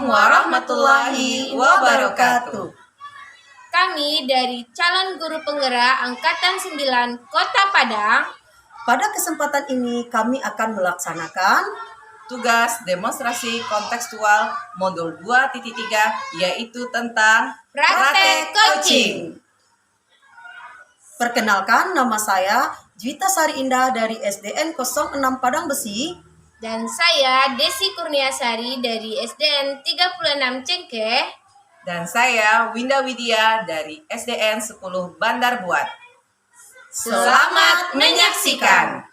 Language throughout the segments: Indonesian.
warahmatullahi wabarakatuh. Kami dari calon guru penggerak Angkatan 9 Kota Padang. Pada kesempatan ini kami akan melaksanakan tugas demonstrasi kontekstual modul 2.3 yaitu tentang Praktek coaching. Perkenalkan, nama saya Juwita Sari Indah dari SDN 06 Padang Besi. Dan saya Desi Kurniasari dari SDN 36 Cengkeh. Dan saya Winda Widya dari SDN 10 Bandar Buat. Selamat menyaksikan.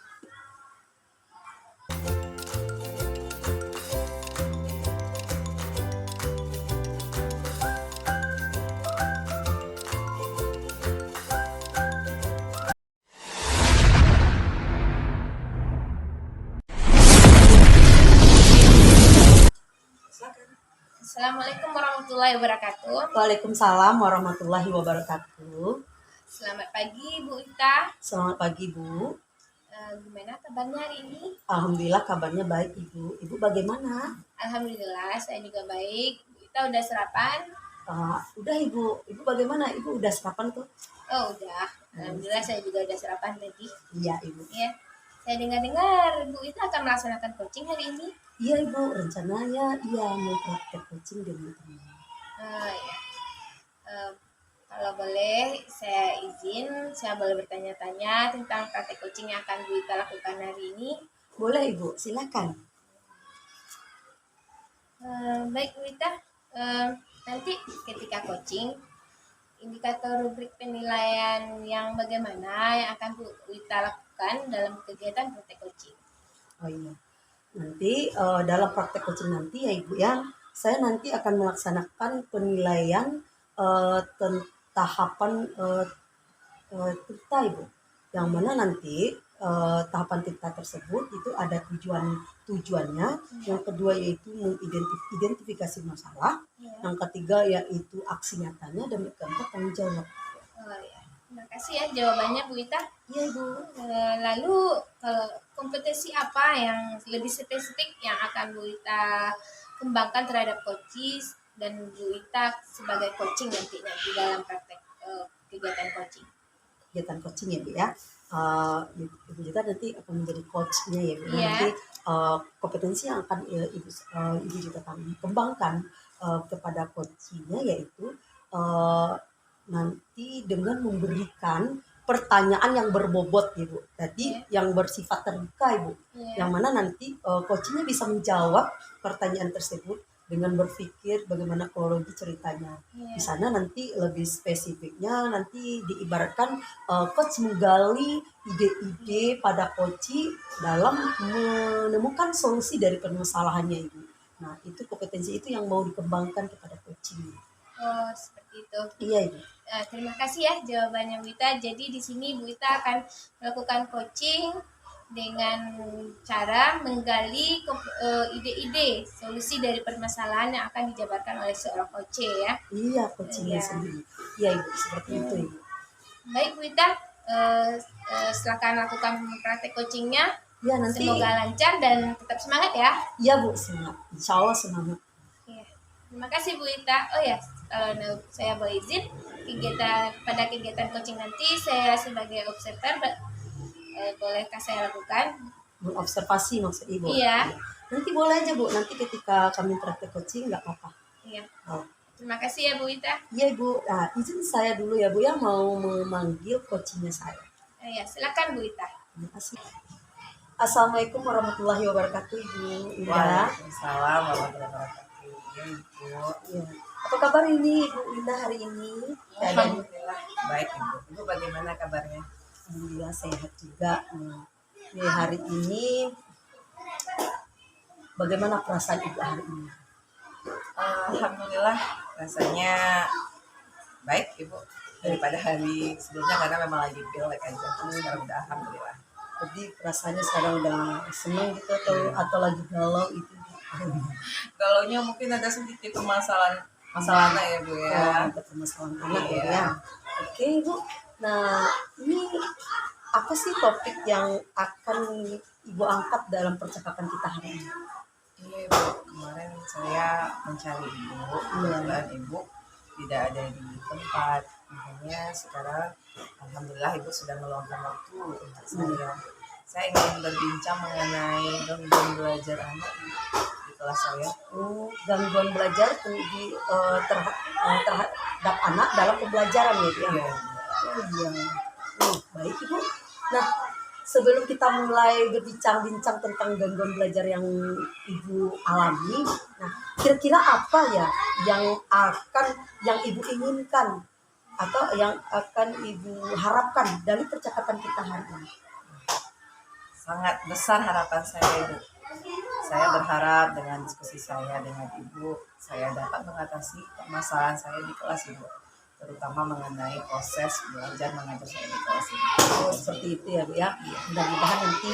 Assalamualaikum warahmatullahi wabarakatuh. Waalaikumsalam warahmatullahi wabarakatuh. Selamat pagi Bu Ita. Selamat pagi Bu. Gimana kabarnya hari ini? Alhamdulillah kabarnya baik Ibu. Ibu bagaimana? Alhamdulillah saya juga baik. Bu Ita udah sarapan? Udah Ibu. Ibu bagaimana? Ibu udah sarapan tuh? Oh udah. Alhamdulillah saya juga udah sarapan tadi. Iya Ibu. Ya. Saya dengar-dengar Bu Ita akan melaksanakan coaching hari ini. Iya Ibu, rencananya mau praktek coaching dengan teman. Ya. Kalau boleh saya izin, saya boleh bertanya-tanya tentang praktek coaching yang akan Bu Ita lakukan hari ini. Boleh Ibu, silakan. Baik Bu Ita, nanti ketika coaching, indikator rubrik penilaian yang bagaimana yang akan Bu Ita lakukan dalam kegiatan praktek coaching? Oh iya. Nanti dalam praktek coaching nanti ya Ibu ya, saya nanti akan melaksanakan penilaian tahapan tirta Ibu. Yang mana nanti tahapan tirta tersebut itu ada tujuannya. Yang kedua yaitu mengidentifikasi masalah. Yang ketiga yaitu aksi nyatanya, dan yang keempat tanggung jawab. Ya. Terima kasih ya jawabannya Bu Ita. Iya Ibu. Lalu kalau kompetensi apa yang lebih spesifik yang akan Bu Ita kembangkan terhadap coaches dan Bu Ita sebagai coaching nantinya di dalam praktek kegiatan coaching? Kegiatan coaching ya Bu ya. Ibu Juwita nanti akan menjadi coachnya ya Bu. Iya. Nanti kompetensi yang akan Ibu Juwita kembangkan kepada coachnya yaitu nanti dengan memberikan pertanyaan yang berbobot Ibu. Jadi yang bersifat terbuka Ibu. Yang mana nanti coachingnya bisa menjawab pertanyaan tersebut dengan berpikir bagaimana kronologi ceritanya. Di sana nanti lebih spesifiknya nanti diibaratkan coach menggali ide-ide pada coach dalam menemukan solusi dari permasalahannya Ibu. Nah, itu kompetensi itu yang mau dikembangkan kepada coaching. Oh, seperti itu. Iya Ibu. Terima kasih ya jawabannya Bu Ita. Jadi di sini Bu Ita akan melakukan coaching dengan cara menggali ide-ide solusi dari permasalahan yang akan dijabarkan oleh seorang coach ya. Iya, coachingnya sendiri. Iya Ibu, seperti itu Ibu. Baik Bu Ita, silakan lakukan praktek coachingnya. Ya, nanti semoga lancar dan tetap semangat ya. Iya Bu, semangat. Insya Allah semangat. Ya. Terima kasih Bu Ita. Oh ya, kalau saya boleh izin, pada kegiatan coaching nanti saya sebagai observer bolehkah saya lakukan? Observasi maksud Ibu? Iya. Nanti boleh aja Bu, nanti ketika kami praktek coaching nggak apa-apa. Iya. Terima kasih ya Bu Ita. Iya Ibu, nah izin saya dulu ya Bu ya mau memanggil coachingnya saya. Ya, silakan Bu Ita. Terima kasih. Assalamualaikum warahmatullahi wabarakatuh Ibu Indah. Waalaikumsalam warahmatullahi wabarakatuh. Iya Ibu. Ya. Apa kabar ini Ibu Indah hari ini? Alhamdulillah baik Ibu. Ibu bagaimana kabarnya? Alhamdulillah sehat juga. Di hari ini bagaimana perasaan Ibu hari ini? Alhamdulillah rasanya baik Ibu daripada hari sebelumnya karena memang lagi pilek aja. Sekarang udah alhamdulillah. Jadi rasanya sekarang udah senang gitu atau lagi galau itu? Galaunya mungkin ada sedikit masalahnya ya Bu ya. Ada permasalahan anak ya. Oke Ibu. Nah ini apa sih topik yang akan Ibu angkat dalam percakapan kita hari ini? Iya ibu, kemarin saya mencari ibu, kebetulan ibu tidak ada di tempat. Makanya sekarang alhamdulillah ibu sudah meluangkan waktu untuk saya. Saya ingin berbincang mengenai gangguan belajar anak di kelas saya. Gangguan belajar terhadap anak dalam pembelajaran ya Bu, ya. Iya, Oh iya. Baik Ibu. Nah, sebelum kita mulai berbincang-bincang tentang gangguan belajar yang Ibu alami, nah kira-kira apa ya yang Ibu inginkan atau yang akan Ibu harapkan dari percakapan kita hari ini? sangat besar harapan saya ibu. Saya berharap dengan diskusi saya dengan ibu, saya dapat mengatasi permasalahan saya di kelas ibu, terutama mengenai proses belajar mengajar saya di kelas ibu. Oh, seperti itu ya Bu ya. Mudah-mudahan nanti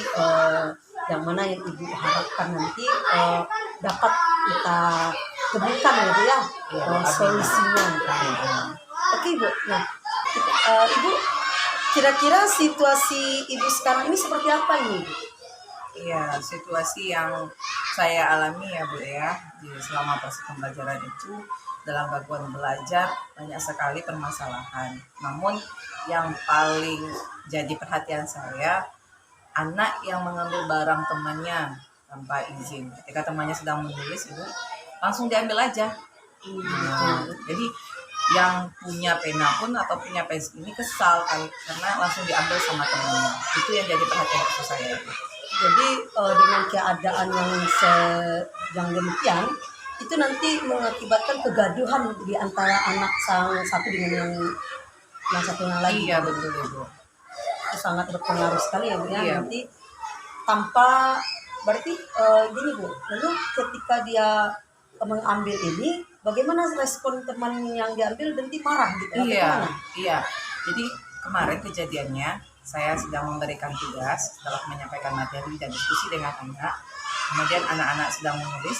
yang mana yang Ibu harapkan nanti dapat kita temukan ya Bu ya, solusinya. Oke Ibu. Nah, Ibu kira-kira situasi Ibu sekarang ini seperti apa ini? Iya, situasi yang saya alami ya Bu ya, selama proses pembelajaran itu dalam gangguan belajar banyak sekali permasalahan. Namun yang paling jadi perhatian saya, anak yang mengambil barang temannya tanpa izin. Ketika temannya sedang menulis itu langsung diambil aja. Jadi yang punya pena pun atau punya pensil ini kesal karena langsung diambil sama temannya. Itu yang jadi perhatian khusus saya. Jadi dengan keadaan yang demikian itu nanti mengakibatkan kegaduhan di antara anak sang satu dengan yang satunya lagi. Iya betul ibu. Itu sangat berpengaruh sekali ya Bu ya. Iya. Nanti tanpa berarti gini Bu. Lalu ketika dia mengambil ini, bagaimana respon teman yang diambil? Nanti marah gitu? Atau Iya, gimana? iya. Jadi kemarin kejadiannya saya sedang memberikan tugas setelah menyampaikan materi dan diskusi dengan anak. Kemudian anak-anak sedang menulis.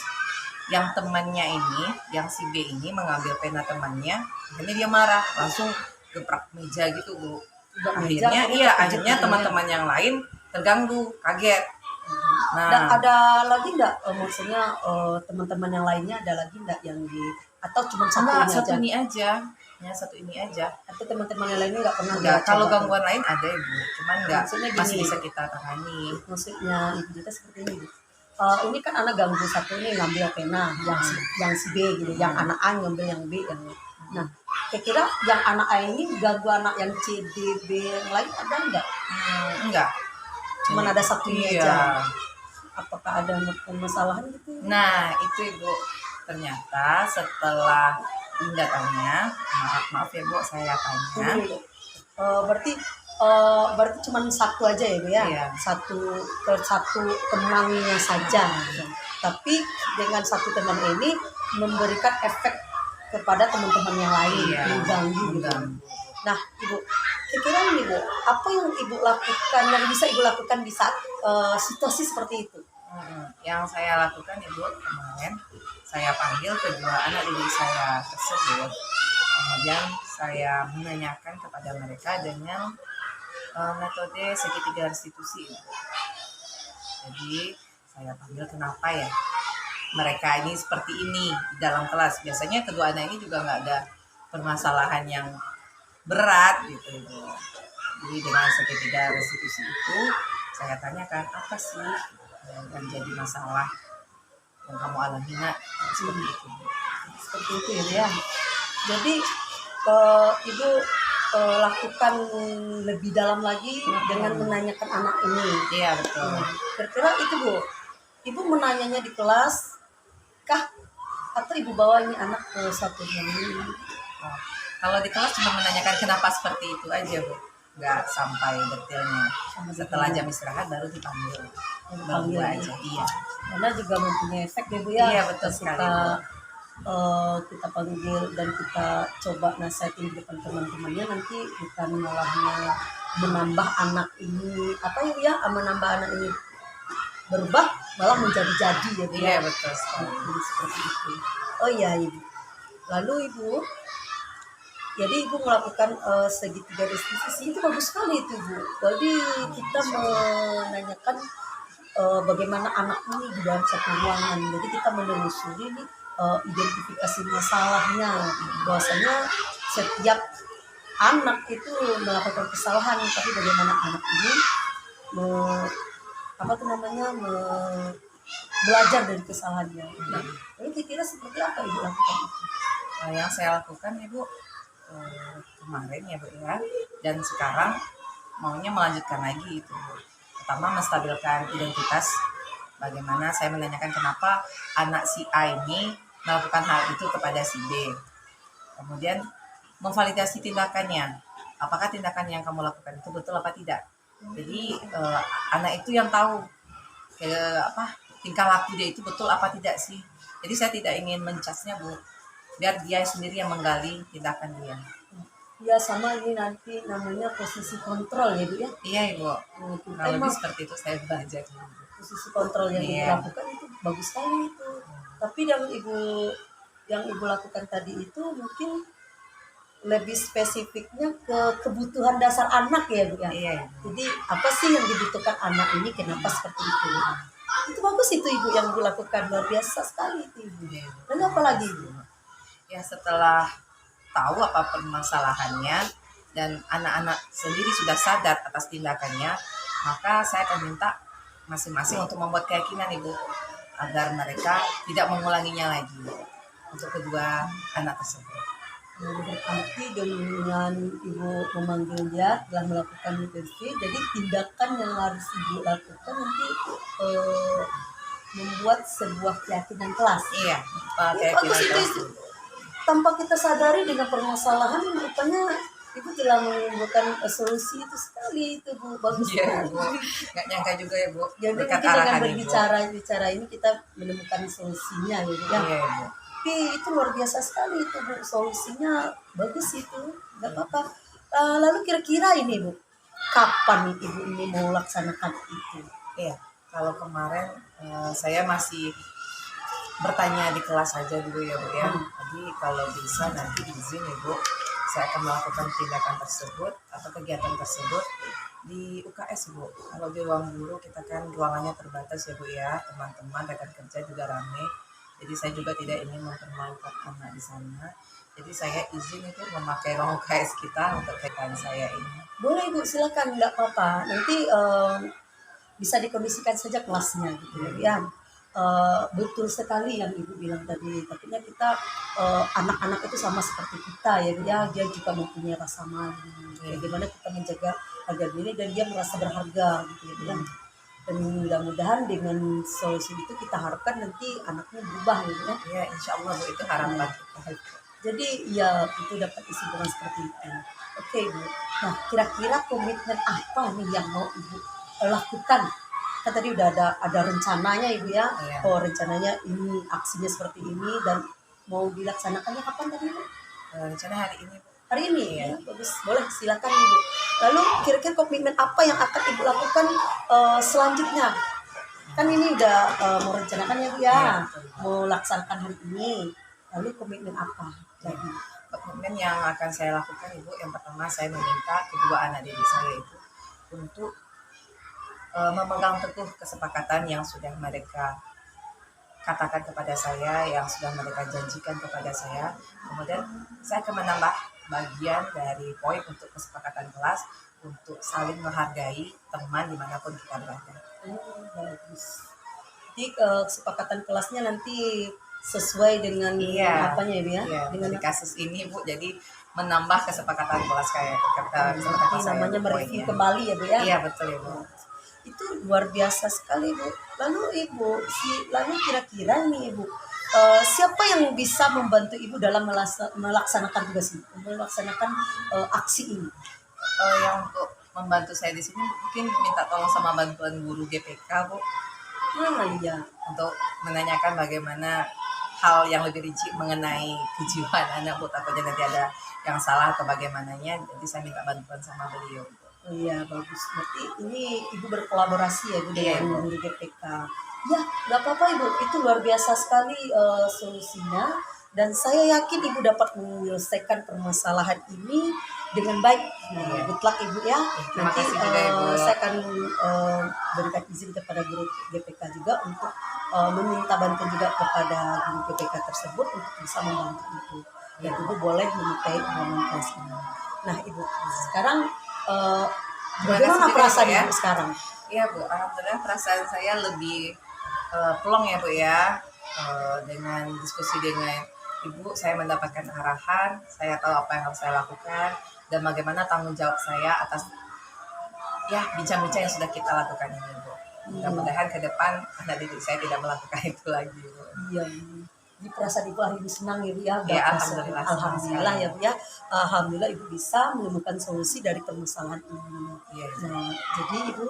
Yang temannya ini, yang si B ini mengambil pena temannya, akhirnya dia marah, langsung geprak meja gitu Bu. Akhirnya teman-teman yang lain terganggu, kaget. Dan Nah, ada lagi enggak maksudnya teman-teman yang lainnya ada lagi enggak yang atau cuma enggak, satu satu ini aja? ini aja. Ya, satu ini aja. Atau teman-teman yang lainnya enggak pernah Enggak, dia kalau coba? gangguan lain ada Ibu, cuman enggak Maksudnya gini. masih bisa kita tangani. Maksudnya Ibu Dita seperti ini Bu. Ini kan anak ganggu satu ini ngambil pena yang si B gitu, yang anak A ngambil yang B yang. Nah, kira-kira yang anak A ini ganggu anak yang C, D, B yang lain ada enggak? Enggak. Cuman ada satunya Iya. aja. Apakah ada permasalahan gitu? Nah, itu Ibu. Ternyata setelah Dinda tanya, maaf ya Bu, saya tanya. Berarti cuma satu aja ya Bu ya? Iya. Satu temannya saja. Tapi dengan satu teman ini memberikan efek kepada teman-teman yang lain, Iya. mengganggu gitu. Mengganggu. Nah, Ibu, kira-kira nih Bu, apa yang Ibu lakukan, yang bisa Ibu lakukan di saat situasi seperti itu? Yang saya lakukan Ibu, kemarin saya panggil kedua anak didik saya tersebut. Kemudian saya menanyakan kepada mereka dengan metode segitiga restitusi. Jadi saya panggil kenapa ya mereka ini seperti ini di dalam kelas. Biasanya kedua anak ini juga nggak ada permasalahan yang berat gitu Ibu. Jadi dengan segitiga restitusi itu saya tanyakan apa sih yang jadi masalah yang kamu alami nak, seperti itu. Seperti itu ya. Jadi Ibu lakukan lebih dalam lagi dengan menanyakan anak ini. Iya betul. Kira-kira itu Bu, Ibu menanyanya di kelas kah? Atau Ibu bawa ini anak ke satu ini? Oh, kalau di kelas cuma menanyakan kenapa seperti itu aja Bu, nggak sampai detailnya. Setelah jam istirahat baru dipanggil. Baru aja. Iya. Karena juga mempunyai efek ya Bu ya. Iya betul sekali Bu. Kita panggil dan kita coba nasihatin di depan teman-temannya, nanti bukan malahnya menambah anak ini menambah anak ini berubah malah menjadi-jadi ya Bu. Iya betul sekali. Seperti itu. Oh iya Ibu. Lalu Ibu, jadi Ibu melakukan segitiga restitusi itu bagus sekali itu Bu. Jadi kita menanyakan bagaimana anak ini di dalam satu ruangan. Jadi kita menelusuri nih, identifikasi masalahnya. Bahwasanya setiap anak itu melakukan kesalahan, tapi bagaimana anak ini belajar dari kesalahannya. Nah, ini kira-kira seperti apa Ibu lakukan itu? Yang saya lakukan Ibu kemarin ya Bu ya, dan sekarang maunya melanjutkan lagi itu Bu. Pertama menstabilkan identitas, bagaimana saya menanyakan kenapa anak si A ini melakukan hal itu kepada si B. Kemudian memvalidasi tindakannya, apakah tindakan yang kamu lakukan itu betul apa tidak. Jadi anak itu yang tahu tingkah laku dia itu betul apa tidak sih. Jadi saya tidak ingin mencasnya Bu, biar dia sendiri yang menggali tindakan dia. Ya sama ini nanti namanya posisi kontrol ya Bu ya. Iya Ibu, Kita kalau lebih emang seperti itu saya belajar. posisi kontrol yang Ibu Iya. lakukan itu bagus sekali itu. Tapi yang ibu lakukan tadi itu mungkin lebih spesifiknya ke kebutuhan dasar anak ya Bu ya. Iya Ibu. Jadi apa sih yang dibutuhkan anak ini, kenapa seperti itu? Itu bagus itu Ibu yang Ibu lakukan, luar biasa sekali itu Ibu. Iya, Ibu. Lalu apa lagi Ibu? Ya setelah tahu apa permasalahannya dan anak-anak sendiri sudah sadar atas tindakannya, maka saya akan minta masing-masing untuk membuat keyakinan Ibu, agar mereka tidak mengulanginya lagi untuk kedua anak tersebut. Berarti dengan Ibu memanggil dia telah melakukan interview, jadi tindakan yang harus Ibu lakukan nanti membuat sebuah keyakinan kelas. Iya, Bagus itu. Tanpa kita sadari dengan permasalahan, rupanya Ibu telah menimbulkan solusi itu sekali itu Bu. Bagus Iya Bu. Bu, nggak nyangka juga ya Bu, Jadi berkat mungkin dengan arahan Ibu. berbicara ini kita menemukan solusinya gitu ya. Iya Ibu. Tapi itu luar biasa sekali itu Bu, solusinya bagus itu, nggak apa-apa. Lalu kira-kira ini Bu, kapan Ibu ini mau laksanakan itu? Iya, kalau kemarin saya masih bertanya di kelas saja dulu ya Bu ya. Jadi kalau bisa nanti izin Ibu, saya akan melakukan tindakan tersebut atau kegiatan tersebut di UKS Bu. Kalau di ruang guru kita kan ruangannya terbatas ya Bu ya, teman-teman rekan kerja juga ramai. Jadi saya juga tidak ingin mempermalukan anak di sana. Jadi saya izin itu memakai ruang UKS kita untuk kegiatan saya ini. Boleh Ibu, silakan, nggak apa-apa. Nanti bisa dikondisikan saja kelasnya gitu ya. Betul sekali yang Ibu bilang tadi. Tapi kita anak-anak itu sama seperti kita ya, dia juga mempunyai rasa malu. Bagaimana kita menjaga harga diri dan dia merasa berharga gitu ya. Dan mudah-mudahan dengan solusi itu kita harapkan nanti anaknya berubah gitu ya. Ya insya Allah Bu, itu harapan. Jadi ya itu dapat kesimpulan seperti itu. Oke Bu. Nah kira-kira komitmen apa nih yang mau Ibu lakukan? Kan tadi udah ada rencananya Ibu ya. Iya. Oh rencananya ini aksinya seperti ini dan mau dilaksanakannya kapan tadi Bu? Rencana hari ini Bu. Hari ini Iya. ya. Bagus. Boleh silakan Ibu. Lalu kira-kira komitmen apa yang akan Ibu lakukan selanjutnya? Kan ini udah mau rencanakan ya Bu ya. Iya. Mau laksanakan hari ini. Lalu komitmen apa lagi? Komitmen yang akan saya lakukan Ibu, yang pertama saya meminta kedua anak didik saya itu untuk memegang teguh kesepakatan yang sudah mereka katakan kepada saya, yang sudah mereka janjikan kepada saya. Kemudian saya akan menambah bagian dari poin untuk kesepakatan kelas untuk saling menghargai teman dimanapun kita berada. Bagus. Jadi kesepakatan kelasnya nanti sesuai dengan Iya. apanya ya Bu ya? Iya, Dengan di kasus ini Bu, jadi menambah kesepakatan kelas kayak nanti namanya mereview kembali ya Bu ya? Iya betul ya Bu. Itu luar biasa sekali Bu. Lalu Ibu, lalu kira-kira nih Ibu, siapa yang bisa membantu Ibu dalam melaksanakan tugas ini, melaksanakan aksi ini? Yang untuk membantu saya di sini mungkin minta tolong sama bantuan guru GPK Bu, Iya. untuk menanyakan bagaimana hal yang lebih rinci mengenai kejiwaan anak Bu, takutnya nanti ada yang salah atau bagaimananya, jadi saya minta bantuan sama beliau Bu. Oh iya bagus. Berarti ini Ibu berkolaborasi ya Bu Iya, dengan Bu. guru GPK. Ya nggak apa-apa Ibu. Itu luar biasa sekali solusinya. Dan saya yakin Ibu dapat menyelesaikan permasalahan ini dengan baik. Good luck Ibu ya. Terima Nanti kasih juga, Ibu. saya akan berikan izin kepada guru GPK juga untuk meminta bantuan juga kepada guru GPK tersebut untuk bisa membantu Ibu. Dan Ibu boleh menyukai ruangan kelas ini. Nah Ibu, sekarang Terima bagaimana kasih juga, perasaan Bu, ya. Ibu sekarang? Iya Bu, alhamdulillah perasaan saya lebih plong ya Bu ya. Dengan diskusi dengan Ibu, saya mendapatkan arahan, saya tahu apa yang harus saya lakukan, dan bagaimana tanggung jawab saya atas ya bincang-bincang yang sudah kita lakukan ini Bu. Mudah-mudahan ke depan anak didik saya tidak melakukan itu lagi Bu. Iya, di perasaan Ibu hari ini senang ya Bu ya. Ya, Gak alhamdulillah, alhamdulillah senang ya Bu ya. Alhamdulillah Ibu bisa menemukan solusi dari permasalahan ini. Iya. Nah, jadi Ibu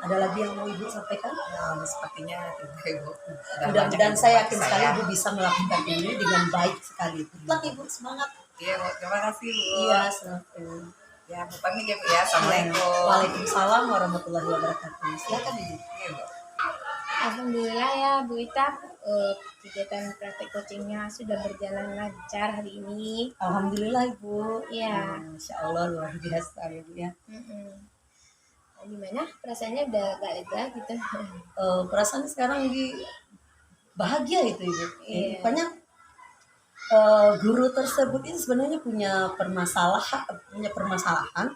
ada lagi yang mau Ibu sampaikan? Sepertinya tidak Ibu. Udah Mudah-mudahan banyak yang saya membantu yakin sekali Ibu bisa melakukan ini dengan baik sekali. Selamat Ibu, semangat. Iya Bu, terima kasih Bu. Iya, selamat. Ya, Bu pamit ya Bu ya. Assalamualaikum. Waalaikumsalam warahmatullahi wabarakatuh. Silakan Ibu. Iya Bu. Alhamdulillah ya Bu Ita, kegiatan praktek coachingnya sudah berjalan lancar hari ini. Alhamdulillah Ibu. Iya. Masya Allah luar biasa ya Bu ya. Gimana perasaannya udah gak lega gitu? Perasaan sekarang lagi bahagia itu Ibu. Iya. Rupanya guru tersebut ini sebenarnya punya permasalahan.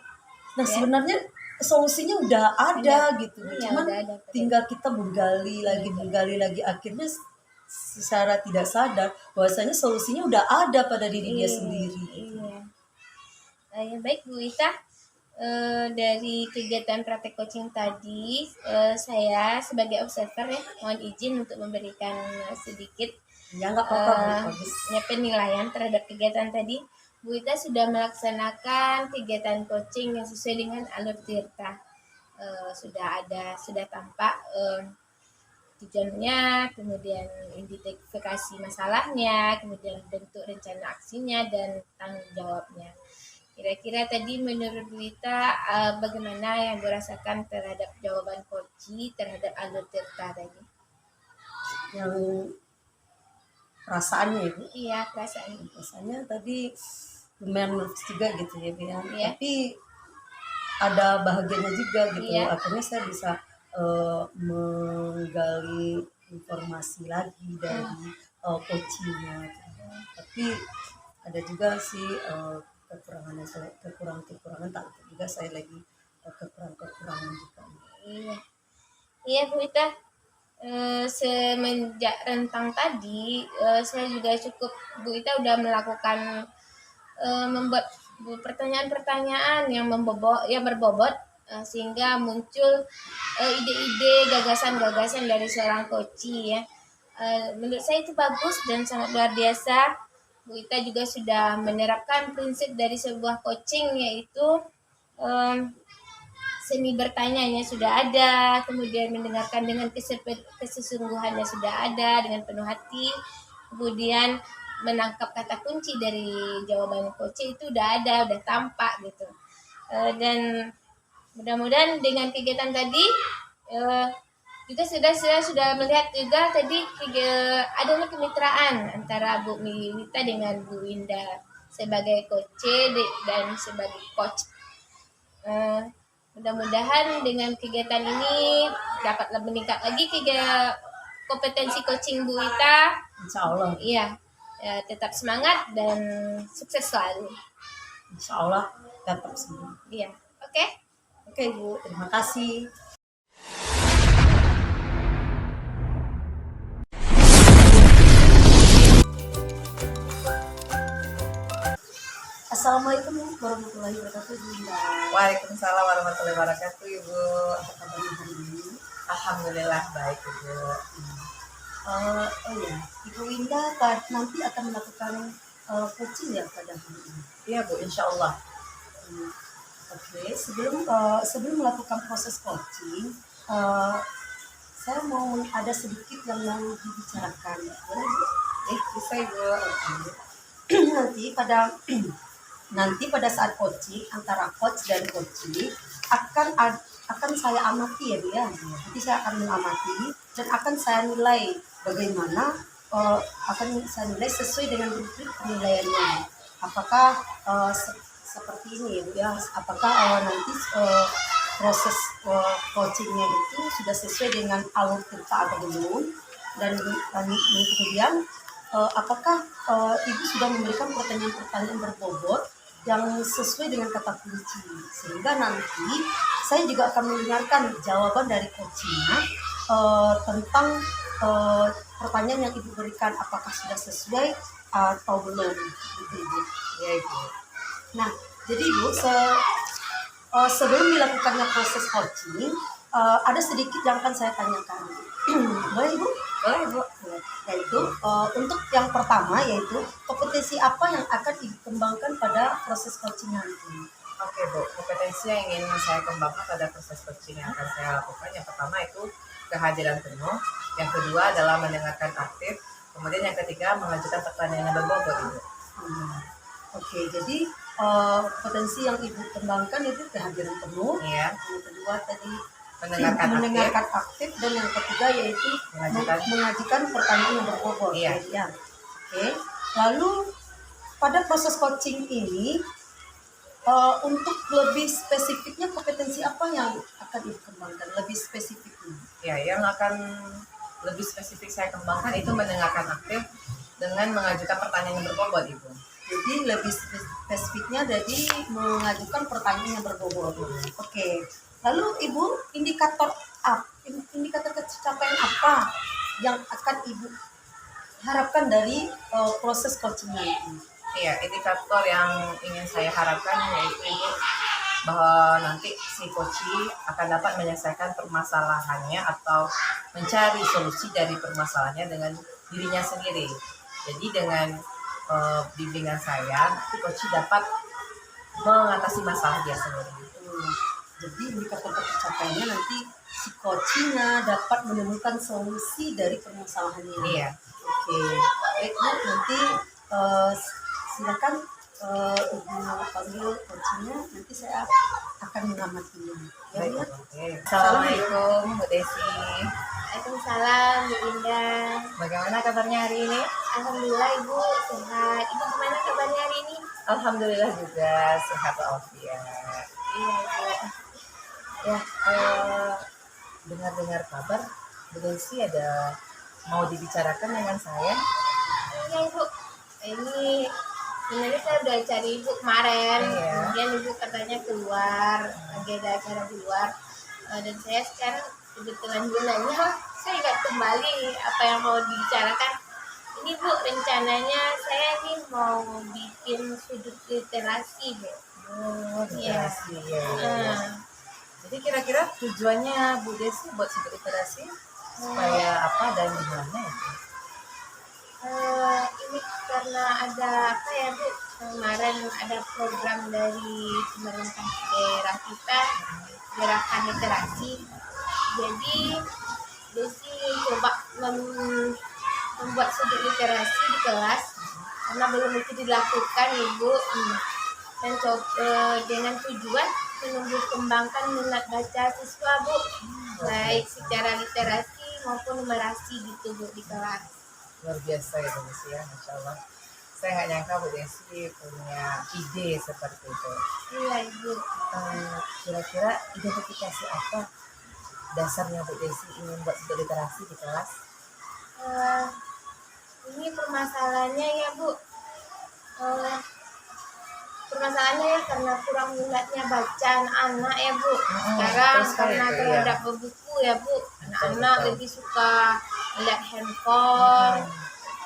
Nah, Ya. sebenarnya solusinya udah ada gitu. Iya, Cuman udah ada. tinggal kita menggali lagi akhirnya secara tidak sadar bahwasanya solusinya udah ada pada diri dia sendiri. Iya. Ya baik Bu Ita, dari kegiatan praktek coaching tadi, saya sebagai observer ya mohon izin untuk memberikan sedikit Ya nggak apa-apa Bu, bagus. penilaian terhadap kegiatan tadi. Bu Ita sudah melaksanakan kegiatan coaching yang sesuai dengan alur Tirta. Sudah tampak tujuannya, kemudian identifikasi masalahnya, kemudian bentuk rencana aksinya dan tanggung jawabnya. Kira-kira tadi menurut Bu Ita bagaimana yang dirasakan terhadap jawaban coaching terhadap alur Tirta tadi? Yang perasaannya Ibu. Iya, perasaan. Rasanya tadi lumayan nervous juga gitu ya Bu ya. Iya. Tapi ada bahagianya juga gitu. Iya. Akhirnya saya bisa menggali informasi lagi dari coachingnya. Tapi ada juga sih kekurangan tak juga saya lagi kekurangan juga. Iya. Iya Bu Ita. Semenjak rentang tadi saya juga cukup Bu Ita udah melakukan membuat pertanyaan-pertanyaan yang berbobot sehingga muncul ide-ide gagasan-gagasan dari seorang coach ya. Menurut saya itu bagus dan sangat luar biasa. Bu Ita juga sudah menerapkan prinsip dari sebuah coaching yaitu seni bertanyanya sudah ada, kemudian mendengarkan dengan kesesungguhannya sudah ada dengan penuh hati, kemudian menangkap kata kunci dari jawaban coach itu udah ada, udah tampak gitu. Dan mudah-mudahan dengan kegiatan tadi juga sudah melihat juga tadi adanya kemitraan antara Bu Miwita dengan Bu Indah sebagai coach dan sebagai coach. Mudah-mudahan dengan kegiatan ini dapat meningkat lagi kompetensi coaching Bu Ita. Insya Allah. Iya, tetap semangat dan sukses selalu. Insya Allah dapat semua. Iya, oke. Oke Bu, terima kasih. Assalamualaikum warahmatullahi wabarakatuh Bu Indah. Waalaikumsalam warahmatullahi wabarakatuh Ibu. Apa kabarnya hari ini? Alhamdulillah baik Ibu. Oh ya, Ibu Indah nanti akan melakukan coaching ya pada hari ini. Iya Bu, insya Allah. Oke, sebelum melakukan proses coaching, saya mau ada sedikit yang mau dibicarakan. Boleh Bu? Bisa Ibu. nanti pada saat coaching antara coach dan coaching akan saya amati ya Bu ya. Nanti saya akan mengamati dan akan saya nilai bagaimana akan saya nilai sesuai dengan rubrik penilaiannya. Apakah seperti ini Ibu ya? Apakah nanti proses coachingnya itu sudah sesuai dengan alur cerita atau belum? Dan kemudian apakah Ibu sudah memberikan pertanyaan-pertanyaan berbobot yang sesuai dengan kata kunci, sehingga nanti saya juga akan mendengarkan jawaban dari coachnya tentang pertanyaan yang Ibu berikan, apakah sudah sesuai atau belum, gitu Ibu. Ya Ibu. Nah, jadi Ibu sebelum dilakukannya proses coaching, ada sedikit yang akan saya tanyakan. Boleh Ibu? Boleh Ibu. Yaitu untuk yang pertama, yaitu kompetensi apa yang akan dikembangkan pada proses coaching nanti. Oke Bu, kompetensi yang ingin saya kembangkan pada proses coaching yang akan saya lakukan, yang pertama itu kehadiran penuh, yang kedua adalah mendengarkan aktif, kemudian yang ketiga mengajukan pertanyaan yang berbobot Ibu. Oke, jadi kompetensi yang Ibu kembangkan itu kehadiran penuh, Iya. yang kedua tadi Mendengarkan aktif, dan yang ketiga yaitu Mengajukan. mengajukan pertanyaan yang berbobot. Iya. Ya. Oke. Lalu pada proses coaching ini untuk lebih spesifiknya kompetensi apa yang akan dikembangkan lebih spesifiknya? Ya, yang akan lebih spesifik saya kembangkan itu mendengarkan aktif dengan mengajukan pertanyaan yang berbobot Ibu. Jadi lebih spesifiknya jadi mengajukan pertanyaan yang berbobot. Oke. Lalu Ibu, indikator kecapaian apa yang akan Ibu harapkan dari proses coaching nanti? Iya, indikator yang ingin saya harapkan yaitu Ibu, bahwa nanti si coachee akan dapat menyelesaikan permasalahannya atau mencari solusi dari permasalahannya dengan dirinya sendiri. Jadi dengan bimbingan saya, si coachee dapat mengatasi masalah dia sendiri. Jadi indikator pencapaiannya nanti si coachingnya dapat menemukan solusi dari permasalahannya. Iya. Oke, baik Bu, nanti silakan Ibu panggil coachingnya, nanti saya akan mengamatinya. Ya, Bu. Oke. Assalamualaikum Bu Desi. Waalaikumsalam Bu Indah. Bagaimana kabarnya hari ini? Alhamdulillah Ibu sehat. Ibu gimana kabarnya hari ini? Alhamdulillah juga sehat walafiat. Iya Ibu. Ya, dengar-dengar kabar Bu Desi ada mau dibicarakan dengan saya. Iya Ibu. Ini sebenarnya saya udah cari Ibu kemarin. Iya. Kemudian Ibu katanya keluar, lagi ada acara di luar. Dan saya sekarang kebetulan gunanya saya ingat kembali apa yang mau dibicarakan. Ini Bu, rencananya saya nih mau bikin sudut literasi Bu. Oh, Iya. literasi ya. Nah, Jadi kira-kira tujuannya Bu Desi buat sudut literasi supaya apa dan gimana itu? ini karena ada apa ya Bu, kemarin ada program dari pemerintah daerah kita, gerakan literasi. Jadi Desi coba membuat sudut literasi di kelas karena belum itu dilakukan Ibu. Dan dengan tujuan menumbuh kembangkan minat baca siswa Bu, baik secara literasi maupun numerasi gitu Bu di kelas. Luar biasa ya Bu Desi ya, Masya Allah. Saya nggak nyangka Bu Desi punya ide seperti itu. Iya Ibu. Kira-kira identifikasi apa dasarnya Bu Desi ingin buat sudut literasi di kelas? Ini permasalahannya ya Bu, permasalahannya ya karena kurang minatnya bacaan anak ya Bu. Sekarang betul sekali karena itu, terhadap buku ya Bu, anak-anak betul. lebih suka melihat handphone,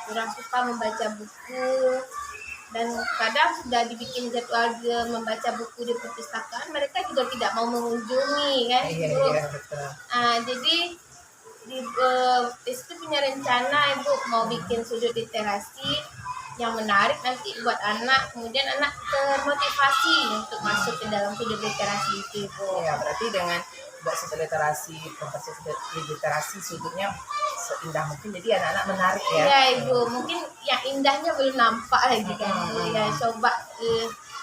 kurang suka membaca buku. Dan kadang sudah dibikin jadwal dia membaca buku di perpustakaan, mereka juga tidak mau mengunjungi kan Iya, Bu. iya, betul. Jadi di itu punya rencana Ibu mau bikin sudut literasi yang menarik nanti buat anak, kemudian anak termotivasi untuk masuk ke dalam sudut literasi itu Ibu. Iya, berarti dengan buat sudut literasi, kompetensi sudut literasi sudutnya seindah mungkin, jadi anak-anak menarik ya. Iya Ibu, mungkin yang indahnya belum nampak lagi kan Bu. Ya coba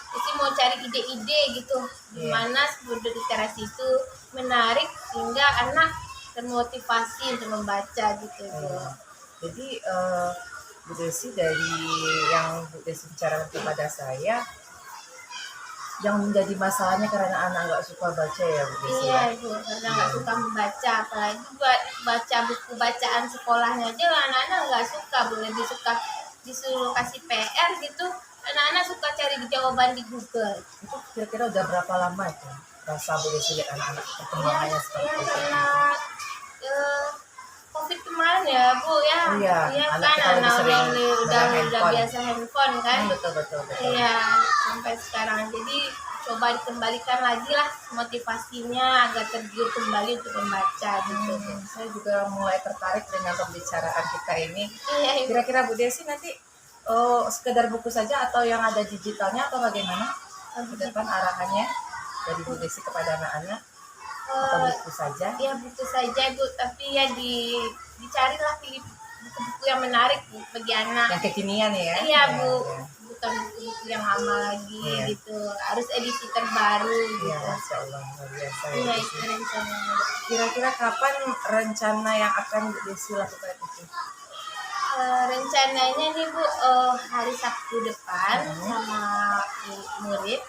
Sisi mau cari ide-ide gitu gimana sudut literasi itu menarik sehingga anak termotivasi untuk membaca gitu Bu. Jadi Bu Desi, dari yang Bu Desi bicarakan kepada saya, yang menjadi masalahnya karena anak nggak suka baca ya Bu Desi Iya ya. ibu, karena nggak suka membaca, apalagi buat baca buku bacaan sekolahnya aja anak-anak nggak suka, Bu. Lebih suka disuruh kasih PR gitu, anak-anak suka cari jawaban di Google. Itu kira-kira udah berapa lama itu rasa Bu Desi lihat anak-anak perkembangannya seperti Ya itu? karena eh, COVID kemarin ya Bu ya, Oh iya, iya anak kan kita lebih anak sering udah pegang handphone. biasa handphone kan, Betul betul betul. iya sampai sekarang. Jadi coba dikembalikan lagi lah motivasinya agar tergiur kembali untuk membaca gitu. Saya juga mulai tertarik dengan pembicaraan kita ini. Iya Ibu. Kira-kira Bu Desi nanti sekedar buku saja atau yang ada digitalnya atau bagaimana? Ke depan arahannya dari Bu Desi kepada anak-anak atau Eh, buku saja? ya buku saja Bu, tapi ya dicarilah pilih buku-buku yang menarik Bu, bagi anak. Yang kekinian ya? Iya Ya, Bu, ya. bukan buku-buku yang lama lagi Iya. gitu, harus edisi terbaru Iya, gitu. Masya Allah, luar biasa ya, Iya Bu itu Desi. rencananya. Kira-kira kapan rencana yang akan Bu Desi lakukan itu? Rencananya nih Bu, hari Sabtu depan sama murid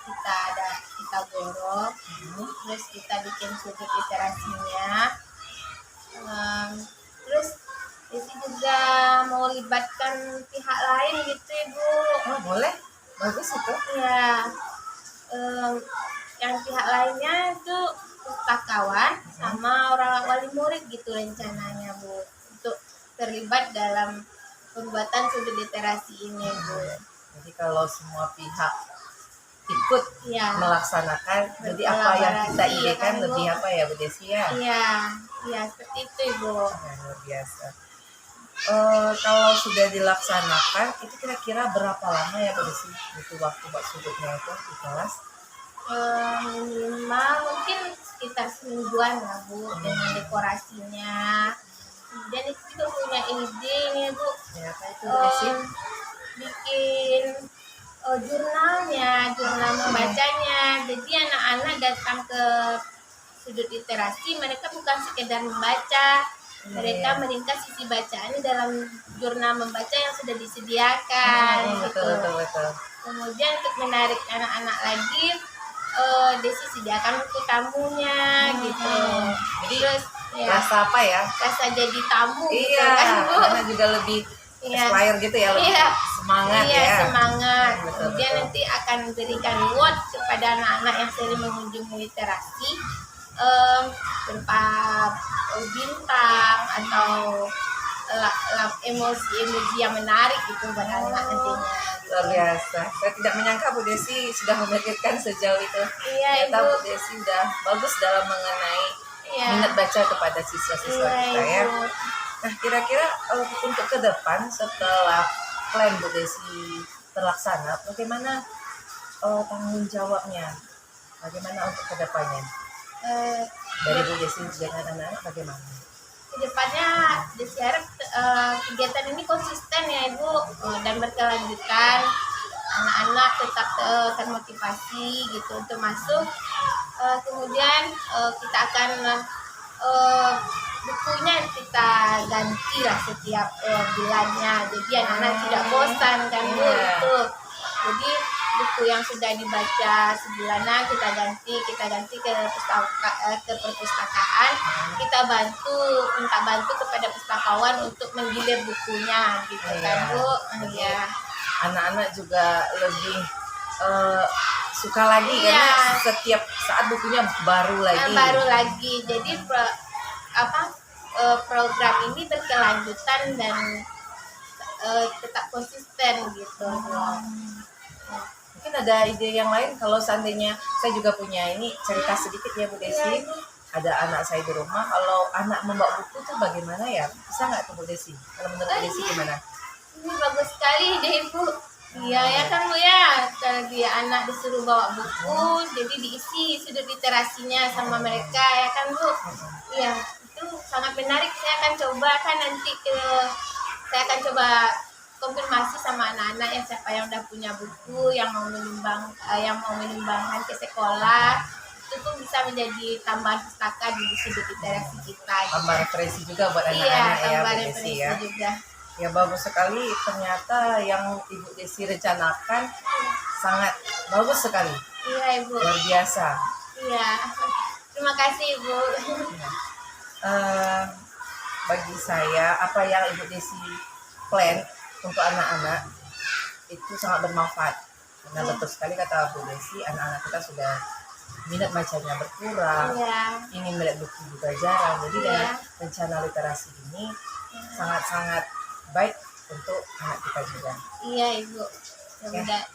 kita borong, terus kita bikin sudut literasinya. Terus Desi juga mau libatkan pihak lain gitu Ibu. Oh boleh, bagus itu. Ya, yang pihak lainnya itu pustakawan sama orang wali murid gitu rencananya Bu, untuk terlibat dalam pembuatan sudut literasi ini Bu. Jadi kalau semua pihak ikut Iya, melaksanakan, jadi apa yang kita Berkolaborasi, idekan ya kan, Bu? lebih apa ya Bu Desi ya? iya, iya seperti itu Ibu. Nah, luar biasa. Kalau sudah dilaksanakan, itu kira-kira berapa lama ya Bu Desi butuh waktu buat sudutnya itu di kelas? Minimal mungkin sekitar semingguan lah Bu, dengan dekorasinya. Kemudian itu juga punya ide nih Bu, Ya, apa itu Bu Desi? bikin jurnal membacanya. Jadi anak-anak datang ke sudut literasi, mereka bukan sekedar membaca, mereka meringkas sisi bacaannya dalam jurnal membaca yang sudah disediakan gitu. Betul. Kemudian untuk menarik anak-anak lagi, Desi sediakan buku tamunya gitu. Jadi Terus ya rasa apa ya? rasa jadi tamu gitu Iya, kan Bu. karena juga lebih Iya. aspire gitu ya, lebih Iya. semangat Iya, ya. semangat. Betul, Kemudian betul. nanti akan berikan reward kepada anak-anak yang sering mengunjungi literasi, berupa bintang atau emosi yang menarik gitu buat anak nantinya. Luar biasa. Saya tidak menyangka Bu Desi sudah memikirkan sejauh itu. Iya Ternyata Ibu. Bu Desi sudah bagus dalam mengenai Iya. minat baca kepada siswa-siswa Iya kita ya. Ibu. Nah, kira-kira untuk ke depan setelah plan Bu Desi terlaksana, bagaimana tanggung jawabnya? Bagaimana untuk ke depannya? Eh, Dari Bu Desi dengan anak-anak bagaimana? Kedepannya Desi harap kegiatan ini konsisten ya Ibu, dan berkelanjutan. Anak-anak tetap termotivasi gitu untuk masuk. Kemudian kita akan bukunya kita ganti lah setiap bulannya, jadi anak-anak tidak bosan kan Bu. Iya. Itu jadi buku yang sudah dibaca sebulanan kita ganti ke perpustakaan, kita minta bantu kepada pustakawan untuk menggilir bukunya gitu kan Iya. Bu. Iya. Anak-anak juga lebih suka lagi Iya. karena setiap saat bukunya baru lagi. Baru lagi, jadi program ini berkelanjutan dan tetap konsisten gitu. Mungkin ada ide yang lain kalau seandainya saya juga punya ini cerita sedikit ya Bu Desi. Ada anak saya di rumah, kalau anak membawa buku tuh bagaimana ya? Bisa nggak tuh Bu Desi? Kalau menurut Bu Desi gimana? Ini bagus sekali deh Ibu. Iya ya kan Bu ya, kalau dia anak disuruh bawa buku, jadi diisi sudut literasinya sama mereka ya kan Bu. Iya, itu sangat menarik. Saya akan coba konfirmasi sama anak-anak yang siapa yang udah punya buku, yang mau menyumbangkan ke sekolah, itu tuh bisa menjadi tambahan pustaka di sudut literasi kita. Tambah referensi juga buat Iya, anak-anak ya tambah Bu Desi referensi ya. juga. Ya bagus sekali, ternyata yang Ibu Desi rencanakan sangat bagus sekali, Iya Ibu. luar biasa. Iya. Terima kasih Ibu. Eh, Bagi saya apa yang Ibu Desi plan untuk anak-anak itu sangat bermanfaat. Karena betul sekali kata Bu Desi, anak-anak kita sudah minat bacanya berkurang, Iya. ingin melihat buku juga jarang. Jadi Iya. dengan rencana literasi ini sangat-sangat baik untuk anak kita juga. Iya Ibu.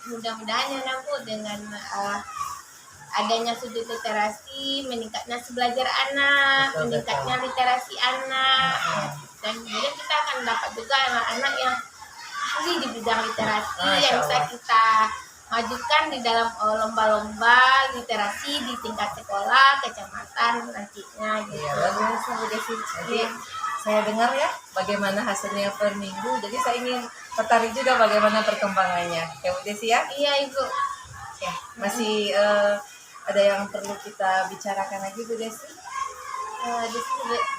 Mudah-mudahan ya Bu dengan adanya sudut literasi, meningkatnya belajar anak, Betul, meningkatnya literasi anak, dan kemudian kita akan dapat juga anak-anak yang ahli di bidang literasi Masya yang bisa Allah. kita majukan di dalam lomba-lomba literasi di tingkat sekolah, kecamatan nantinya gitu. Iya, bagus Bu Desi. Nanti Iya. saya dengar ya bagaimana hasilnya per minggu. Jadi saya ingin tertarik juga bagaimana perkembangannya. Ya Bu Desi ya. Iya Ibu. Ya, masih ada yang perlu kita bicarakan lagi Bu Desi?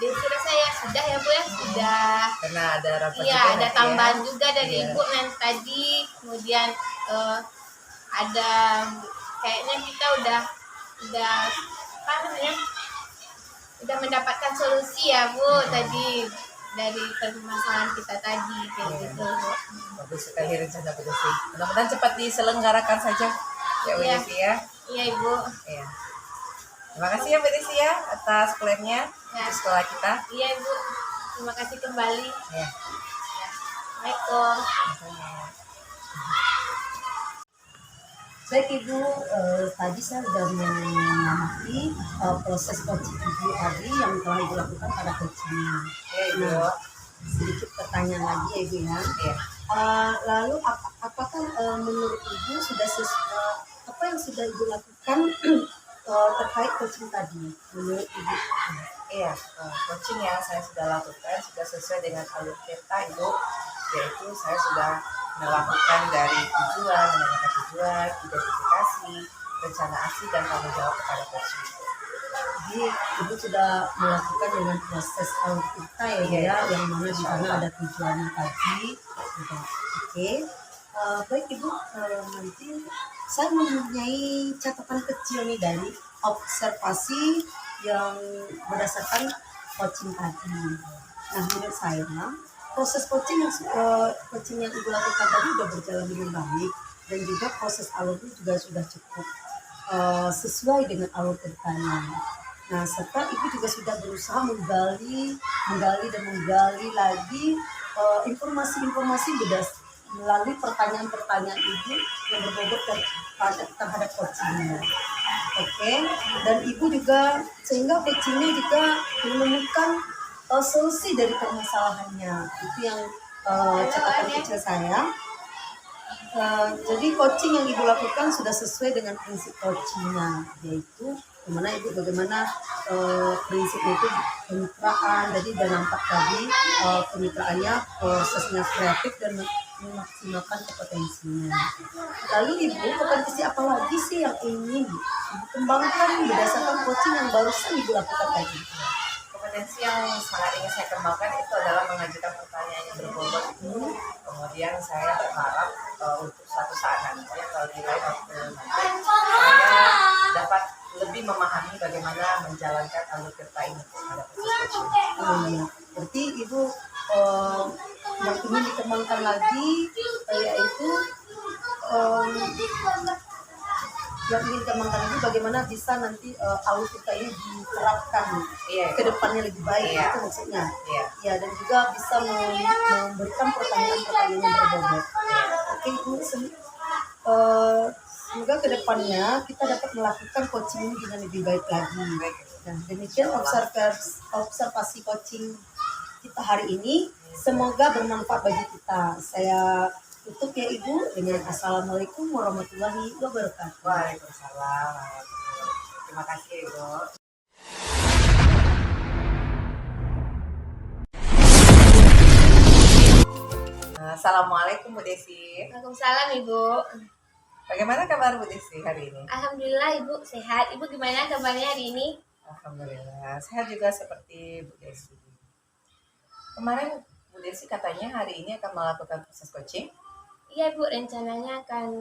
Desi rasa ya sudah ya Bu ya, sudah. Karena ada rapat Iya, juga ada nanti tambahan ya. juga dari Iya. Ibu yang tadi, kemudian ada kayaknya kita udah apa namanya? Udah mendapatkan solusi ya Bu tadi dari permasalahan kita tadi kayak Iya. gitu Bu. Bagus sekali rencana Bu Desi. Mudah-mudahan cepat diselenggarakan saja. Ya Bu Iya. Desi ya. Iya Ibu. Iya. Terima kasih ya Bu Desi ya atas plannya Ya. untuk sekolah kita. Iya Ibu. Terima kasih kembali. Ya. Ya. Assalamualaikum. Baik Ibu, tadi saya sudah mengamati proses coaching Ibu tadi yang telah Ibu lakukan pada coaching. Ya Ibu. Nah, sedikit pertanyaan lagi ya Ibu ya. Iya. Lalu apakah menurut Ibu sudah apa yang sudah Ibu lakukan terkait coaching tadi menurut Ibu? Iya, coaching yang saya sudah lakukan sudah sesuai dengan alur kita Ibu, yaitu saya sudah melakukan dari tujuan, menanyakan tujuan, identifikasi, rencana aksi dan tanggung jawab kepada coaching. Jadi Ibu sudah melakukan dengan proses alur kita ya Bu ya, yang mana di sana ada tujuannya tadi. Oke. Baik Ibu, nanti saya mempunyai catatan kecil nih dari observasi yang berdasarkan coaching tadi. Nah, menurut saya proses coaching yang Ibu lakukan tadi sudah berjalan dengan baik, dan juga proses alurnya juga sudah cukup sesuai dengan alur ceritanya. Nah, serta Ibu juga sudah berusaha menggali lagi informasi-informasi melalui pertanyaan-pertanyaan Ibu yang berbobot terhadap coachingnya. Oke, dan Ibu juga sehingga coachingnya juga menemukan solusi dari permasalahannya. Itu yang catatan kecil saya. Jadi coaching yang Ibu lakukan sudah sesuai dengan prinsip coachingnya, yaitu bagaimana prinsipnya itu kemitraan. Jadi udah nampak tadi kemitraannya prosesnya kreatif dan memaksimalkan kompetensinya. Lalu Ibu, kompetensi apa lagi sih yang ingin Ibu kembangkan berdasarkan coaching yang barusan Ibu lakukan tadi? Kompetensi yang sangat ingin saya kembangkan itu adalah mengajukan pertanyaan yang berbobot. Kemudian saya berharap untuk suatu saat nanti kalau di lain waktu nanti saya dapat lebih memahami bagaimana menjalankan alur kereta ini pada proses coaching. Oh iya, berarti Ibu yang ingin dikembangkan lagi yaitu bagaimana bisa nanti alur kita ini diterapkan Iya, ke depannya lebih baik, Iya. itu maksudnya. Iya. Ya, dan juga bisa memberikan pertanyaan-pertanyaan yang berbobot. Oke Ibu, semoga ke depannya kita dapat melakukan coaching ini dengan lebih baik lagi. Nah, demikian observasi coaching kita hari ini. Semoga bermanfaat bagi kita. Saya tutup ya Ibu dengan Assalamualaikum warahmatullahi wabarakatuh. Waalaikumsalam. Terima kasih Ibu. Assalamualaikum Bu Desi. Waalaikumsalam Ibu. Bagaimana kabar Bu Desi hari ini? Alhamdulillah Ibu sehat. Ibu gimana kabarnya hari ini? Alhamdulillah, sehat juga seperti Bu Desi. Kemarin Bu Desi katanya hari ini akan melakukan proses coaching. Iya Bu, rencananya akan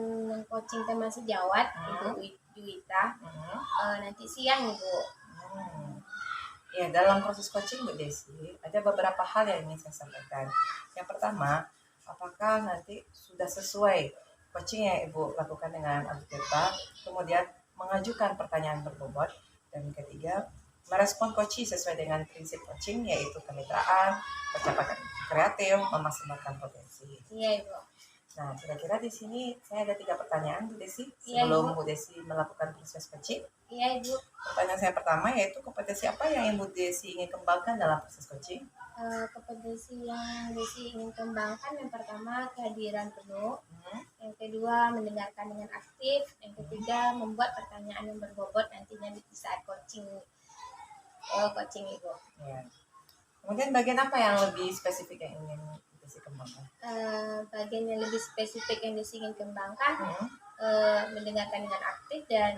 coaching tema sejawat Ibu Juwita nanti siang Ibu. Ya, dalam proses coaching Bu Desi, ada beberapa hal yang ingin saya sampaikan. Yang pertama, apakah nanti sudah sesuai coaching yang Ibu lakukan dengan Abu Tirta, kemudian mengajukan pertanyaan berbobot, dan ketiga, merespon coaching sesuai dengan prinsip coaching, yaitu kemitraan, percepatan kreatif, memaksimalkan potensi. Iya Ibu. Nah, kira-kira di sini saya ada 3 pertanyaan Bu Desi Iya, sebelum Ibu. Bu Desi melakukan proses coaching. Iya Ibu. Pertanyaan saya pertama yaitu kompetensi apa yang Ibu Desi ingin kembangkan dalam proses coaching? Kompetensi yang Desi ingin kembangkan, yang pertama kehadiran penuh, yang kedua mendengarkan dengan aktif, yang ketiga membuat pertanyaan yang berbobot nantinya di saat coaching Ibu. Ya. Kemudian bagian apa yang lebih spesifik yang ingin Bu Desi kembangkan? Bagian yang lebih spesifik yang Desi ingin kembangkan, mendengarkan dengan aktif dan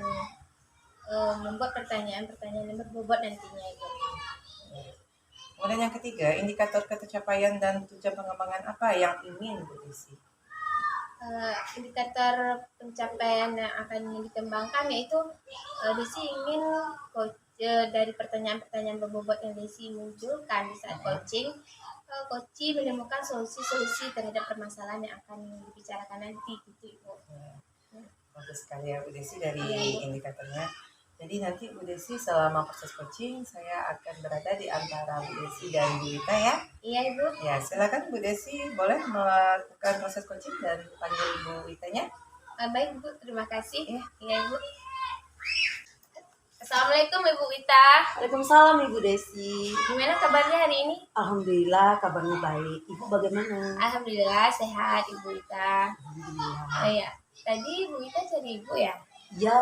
membuat pertanyaan-pertanyaan yang berbobot nantinya Ibu. Ya. Kemudian yang ketiga, indikator tercapaian dan tujuan pengembangan apa yang ingin Bu Desi? Indikator pencapaian yang akan dikembangkan yaitu Desi ingin dari pertanyaan-pertanyaan berbobot yang Desi munculkan di saat coaching menemukan solusi-solusi terhadap permasalahan yang akan dibicarakan nanti gitu Ibu. Bagus sekali ya Bu Desi dari indikatornya. Jadi nanti Bu Desi selama proses coaching saya akan berada di antara Bu Desi dan Bu Wita ya. Iya Ibu. Ya, silakan Bu Desi boleh melakukan proses coaching dan panggil Bu Witanya. Baik Bu, terima kasih. Ya. Iya Ibu. Assalamualaikum Ibu Wita. Waalaikumsalam Ibu Desi. Gimana kabarnya hari ini? Alhamdulillah kabarnya baik. Ibu bagaimana? Alhamdulillah sehat Ibu Wita. Alhamdulillah. Iya. Tadi Ibu Wita cari Ibu ya? Ya,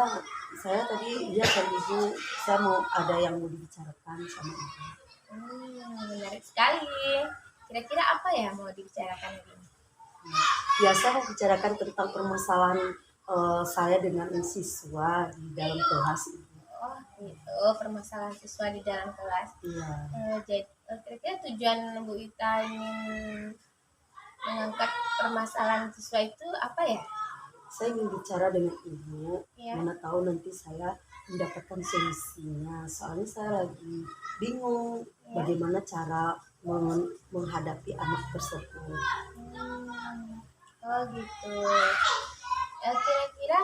saya tadi lihat dari Ibu, saya mau ada yang mau dibicarakan sama Ibu. Menarik sekali. Kira-kira apa ya mau dibicarakan hari ini? Ya, saya mau bicarakan tentang permasalahan saya dengan siswa di dalam kelas Ibu. Oh gitu, permasalahan siswa di dalam kelas. Iya. Jadi kira-kira tujuan Bu Ita ingin mengangkat permasalahan siswa itu apa ya? Saya ingin bicara dengan Ibu, Ya. mana tahu nanti saya mendapatkan solusinya. Soalnya saya lagi bingung bagaimana cara menghadapi anak tersebut. Oh gitu. Kira-kira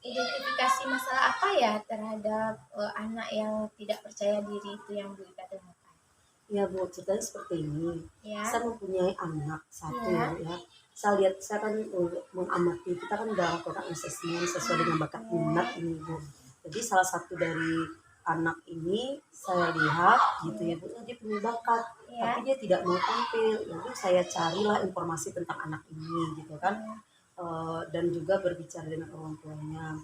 identifikasi masalah apa ya terhadap anak yang tidak percaya diri itu yang Bu Ita temukan? Ya Bu, ceritanya seperti ini. Ya. Saya mempunyai anak satu Ya. ya. Saya lihat, saya kan mengamati, kita kan udah lakukan asesmen sesuai dengan bakat minat ini Bu. Jadi salah satu dari anak ini saya lihat gitu ya Bu, dia punya bakat, Ya. tapi dia tidak mau tampil. Lalu saya carilah informasi tentang anak ini gitu kan. Dan juga berbicara dengan orang tuanya.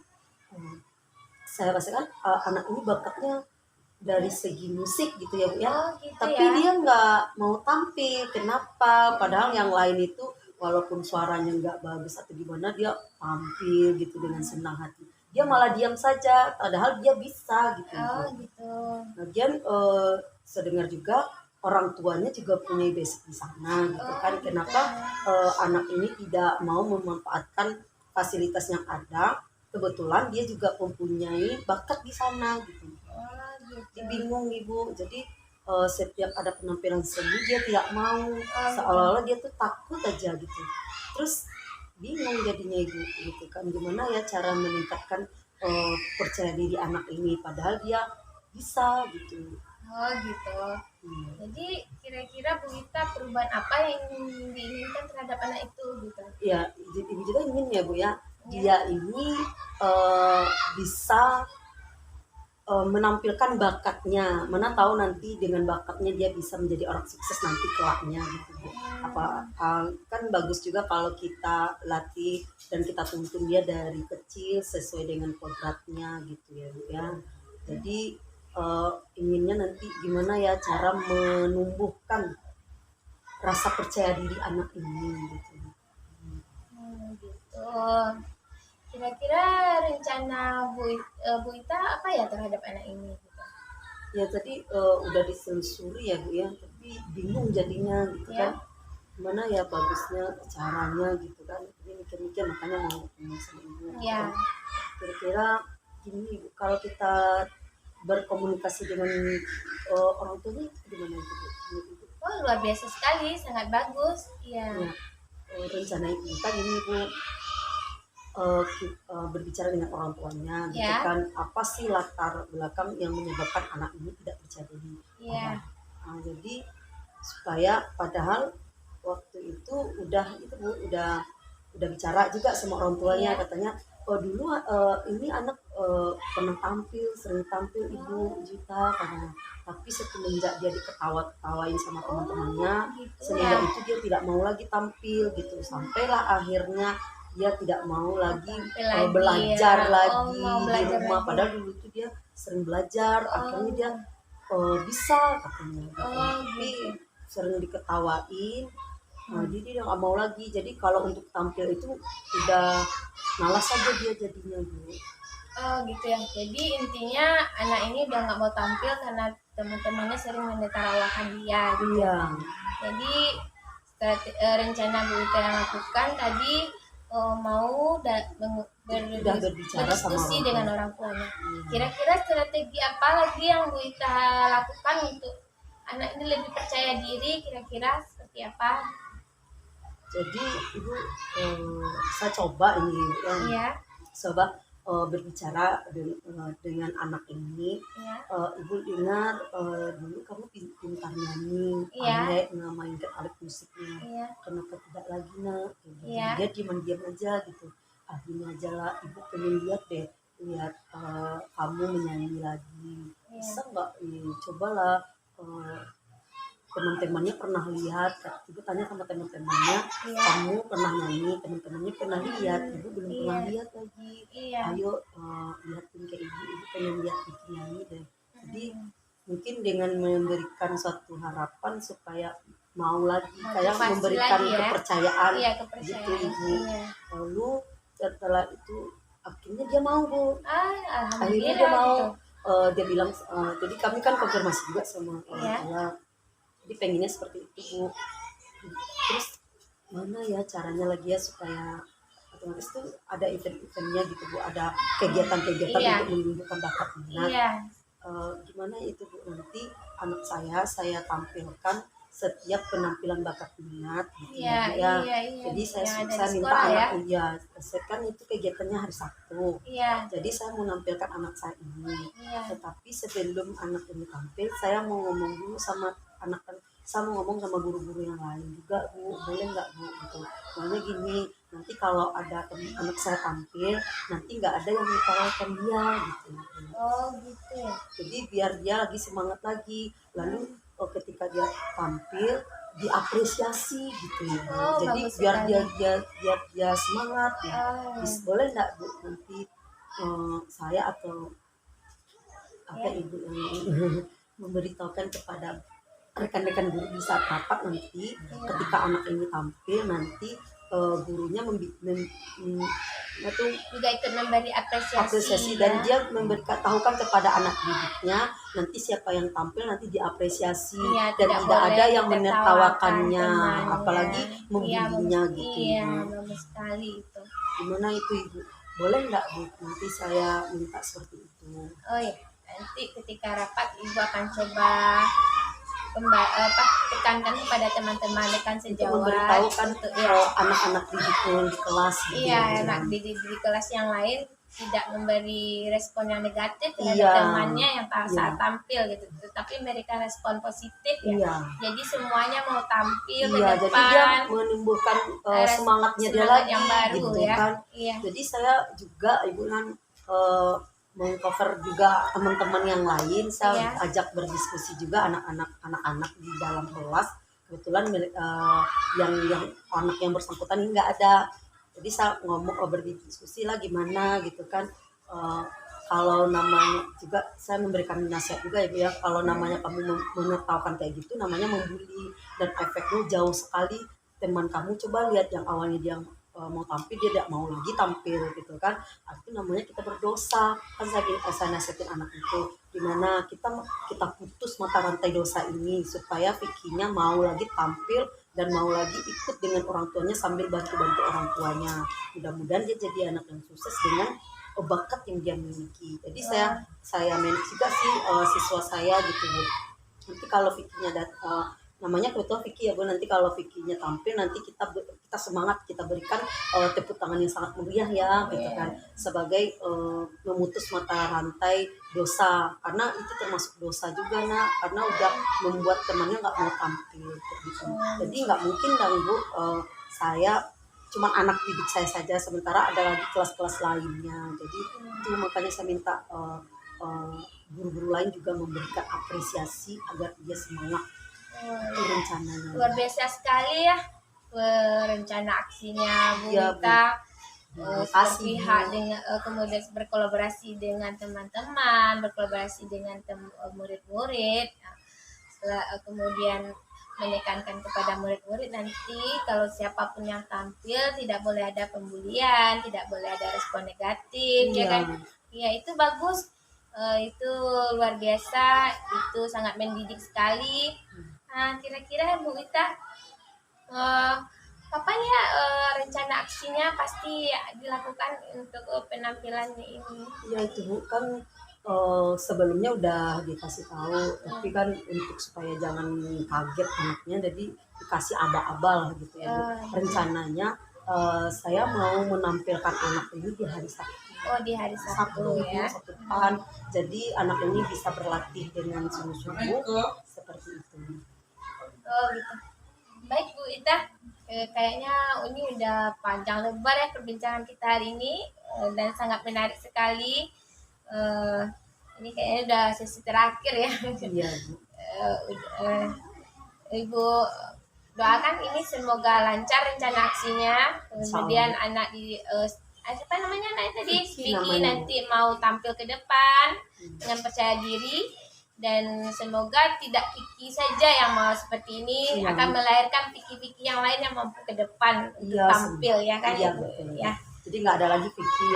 Saya rasakan anak ini bakatnya dari segi musik gitu ya Bu ya. Oh gitu Tapi ya. dia nggak mau tampil. Kenapa? Padahal yang lain itu walaupun suaranya nggak bagus atau gimana, dia tampil gitu dengan senang hati. Dia malah diam saja, padahal dia bisa gitu. Oh gitu. Lagian saya dengar juga orang tuanya juga punya basic di sana gitu kan. Kenapa anak ini tidak mau memanfaatkan fasilitas yang ada? Kebetulan dia juga mempunyai bakat di sana gitu. Oh gitu. Dia bingung Ibu. Jadi setiap ada penampilan seni dia tidak mau, gitu. seolah-olah dia tuh takut aja gitu. Terus bingung jadinya Ibu gitu kan, gimana ya cara meningkatkan percaya diri anak ini padahal dia bisa gitu. Oh gitu. Jadi kira-kira Bu Ita perubahan apa yang diinginkan terhadap anak itu gitu? Ya, Ibu juga ingin ya Bu ya, dia ini bisa menampilkan bakatnya. Mana tahu nanti dengan bakatnya dia bisa menjadi orang sukses nanti kelaknya gitu Bu. Kan bagus juga kalau kita latih dan kita tuntun dia dari kecil sesuai dengan kodratnya gitu ya Bu ya. Jadi inginnya nanti gimana ya cara menumbuhkan rasa percaya diri anak ini gitu. Gitu. Kira-kira rencana Bu Ita apa ya terhadap anak ini? Gitu? Ya tadi udah diselusuri ya Bu ya, tapi bingung jadinya gitu Ya. kan, gimana ya bagusnya caranya gitu kan, ini mikir-mikir makanya mau ngomong sama ibu gitu Ya. kan. Kira-kira gini Bu, kalau kita berkomunikasi dengan orang tuanya gimana itu Bu? Menurut Ibu? Oh, luar biasa sekali, sangat bagus. Iya. Ya, rencana kita gini Bu, berbicara dengan orang tuanya gitu Ya. kan, apa sih latar belakang yang menyebabkan anak ini tidak percaya diri. Iya. Jadi supaya padahal waktu itu udah itu Bu, udah bicara juga sama orang tuanya, Iya. katanya dulu ini anak pernah tampil, sering tampil Ibu Juta katanya, tapi semenjak dia diketawain sama teman-temannya, Gitu semenjak ya. itu dia tidak mau lagi tampil gitu, sampailah akhirnya dia tidak mau lagi Tampil lagi belajar ya. lagi mau di belajar rumah, lagi. padahal dulu itu dia sering belajar, akhirnya dia bisa katanya gitu. Tapi gitu. sering diketawain, jadi dia nggak mau lagi, jadi kalau untuk tampil itu udah malas aja dia jadinya Bu. Oh gitu ya. Jadi intinya anak ini udah nggak mau tampil karena teman-temannya sering menertawakan dia. Gitu. Iya, Jadi rencana Bu Ita yang lakukan tadi mau udah berbicara sama berdiskusi orang dengan tua. orang tuanya. Iya. Kira-kira strategi apa lagi yang Bu Ita lakukan untuk anak ini lebih percaya diri? Kira-kira seperti apa? Jadi Ibu, saya coba ini yang Iya, coba berbicara dengan anak ini. iya, Ibu dengar dulu kamu pintar nyanyi, Iya. pandai mainkan alat musiknya, iya, kenapa tidak lagi nak? Gitu. Iya. Dia diam-diam aja gitu. Gini aja lah, ibu pengen lihat deh, lihat kamu menyanyi lagi. iya. Bisa nggak? Cobalah. Teman-temannya pernah lihat, ibu tanya sama teman-temannya, Iya. kamu pernah nyanyi, teman-temannya pernah lihat, ibu belum Iya. pernah lihat lagi. Iya. Ayo lihatin ke ibu pengen lihat bikin nyanyi deh. Jadi mungkin dengan memberikan suatu harapan supaya mau lagi, kayak Motivasi memberikan lagi ya. kepercayaan Iya, gitu kepercayaan. ibu. Iya. Lalu setelah itu akhirnya dia mau Bu, akhirnya Alhamdulillah dia mau. gitu. Dia bilang, jadi kami kan konfirmasi juga sama orang Iya. tua, jadi pengennya seperti itu Bu. Terus mana ya caranya lagi ya supaya otomatis tuh ada event-eventnya gitu Bu, ada kegiatan-kegiatan Iya. untuk menunjukkan bakat minat. Iya. Gimana itu Bu, nanti anak saya tampilkan setiap penampilan bakat minat gitu Iya, Bu, ya. iya, iya. Jadi saya Yang ada di minta sekolah ya. anak saya kan itu kegiatannya hari Sabtu. Iya. Jadi saya mau nampilkan anak saya ini. Iya. Tetapi sebelum anak ini tampil, saya mau ngomong dulu sama anak, saya mau ngomong sama guru-guru yang lain juga Bu, boleh nggak Bu gitu. Soalnya gini, nanti kalau ada anak saya tampil, nanti nggak ada yang menyalahkan dia gitu. Oh gitu ya. Jadi biar dia lagi semangat lagi, lalu ketika dia tampil diapresiasi gitu. Oh, Jadi bagus biar sekali. dia semangat ya. Oh. Boleh nggak Bu nanti saya atau apa Ya. ibu yang memberitahukan kepada rekan-rekan guru di saat rapat nanti, ketika anak ini tampil nanti gurunya Juga ikut memberi apresiasi ya. dan dia tahukan kepada anak didiknya nanti siapa yang tampil nanti diapresiasi, Iya, dan tidak boleh ada yang menertawakan menertawakannya, temannya. apalagi Iya, membulinya bagus. gitu. Iya, Ibu. bagus sekali itu. Gimana itu Ibu? Boleh nggak Bu? Nanti saya minta seperti itu. Oh ya, nanti ketika rapat ibu akan coba tekankan kepada teman-teman rekan Untuk sejawat memberitahukan untuk anak-anak didiknya di kelas gitu. iya ya. anak di kelas yang lain tidak memberi respon yang negatif terhadap Iya. temannya yang saat Iya. tampil gitu, tetapi memberikan respon positif ya. Iya. Jadi semuanya mau tampil ke Iya, jadi depan. dia menumbuhkan semangatnya dia semangat lagi yang baru gitu ya. kan. Iya. Jadi saya juga Ibu kan mengcover juga teman-teman yang lain, saya Iya. ajak berdiskusi juga anak-anak di dalam kelas. Kebetulan yang anak yang bersangkutan ini nggak ada. Jadi saya berdiskusi lah gimana gitu kan. Kalau namanya juga saya memberikan nasihat juga ya, kalau namanya kamu menertawakan kayak gitu namanya membuli dan efeknya jauh sekali. Teman kamu coba lihat yang awalnya dia mau tampil dia tidak mau lagi tampil gitu kan, itu namanya kita berdosa kan. Saya nasihatin anak itu dimana kita putus mata rantai dosa ini supaya Vicky-nya mau lagi tampil dan mau lagi ikut dengan orang tuanya sambil bantu-bantu orang tuanya. Mudah-mudahan dia jadi anak yang sukses dengan bakat yang dia miliki. Jadi saya manage juga sih siswa saya gitu Bu. Nanti kalau Vicky-nya namanya kebetulan Vicky ya Bu, nanti kalau Vicky-nya tampil nanti kita semangat, kita berikan tepuk tangan yang sangat meriah ya gitu kan, sebagai memutus mata rantai dosa, karena itu termasuk dosa juga nak, karena udah membuat temannya nggak mau tampil gitu. Jadi nggak mungkin dong Bu, saya cuma anak didik saya saja sementara ada lagi kelas-kelas lainnya. Jadi itu makanya saya minta guru-guru lain juga memberikan apresiasi agar dia semangat. Itu rencananya. Luar biasa sekali ya rencana aksinya Bu Iya, Bu. Wita. Terima kasih, Pihak Bu. dengan kemudian berkolaborasi dengan teman-teman, berkolaborasi dengan murid-murid. Kemudian menekankan kepada murid-murid nanti kalau siapapun yang tampil tidak boleh ada pembulian, tidak boleh ada respon negatif, ya Iya. kan? Ya itu bagus. Itu luar biasa, itu sangat mendidik sekali. Nah, kira-kira Bu Wita, kapan ya rencana aksinya pasti dilakukan untuk penampilannya ini? Ya itu Bu, kan sebelumnya udah dikasih tahu, tapi kan untuk supaya jangan kaget anaknya, jadi dikasih aba-aba lah gitu ya Bu. Rencananya saya mau menampilkan anak ini di hari Sabtu. Oh, di hari Sabtu ya. Sabtu depan. Jadi anak ini bisa berlatih dengan sungguh-sungguh seperti itu. Oh gitu. Baik Bu Ita, kayaknya ini udah panjang lebar ya perbincangan kita hari ini, dan sangat menarik sekali. Ini kayaknya udah sesi terakhir ya. Iya Bu. Ibu doakan ini semoga lancar rencana aksinya. Kemudian anak apa namanya anak tadi Vicky Vicky namanya. nanti mau tampil ke depan dengan percaya diri, dan semoga tidak Vicky saja yang mau seperti ini, Iya. akan melahirkan Vicky-Vicky yang lain yang mampu ke depan untuk Iya, tampil ya kan iya, Ibu? betul. Ya, Jadi nggak ada lagi Vicky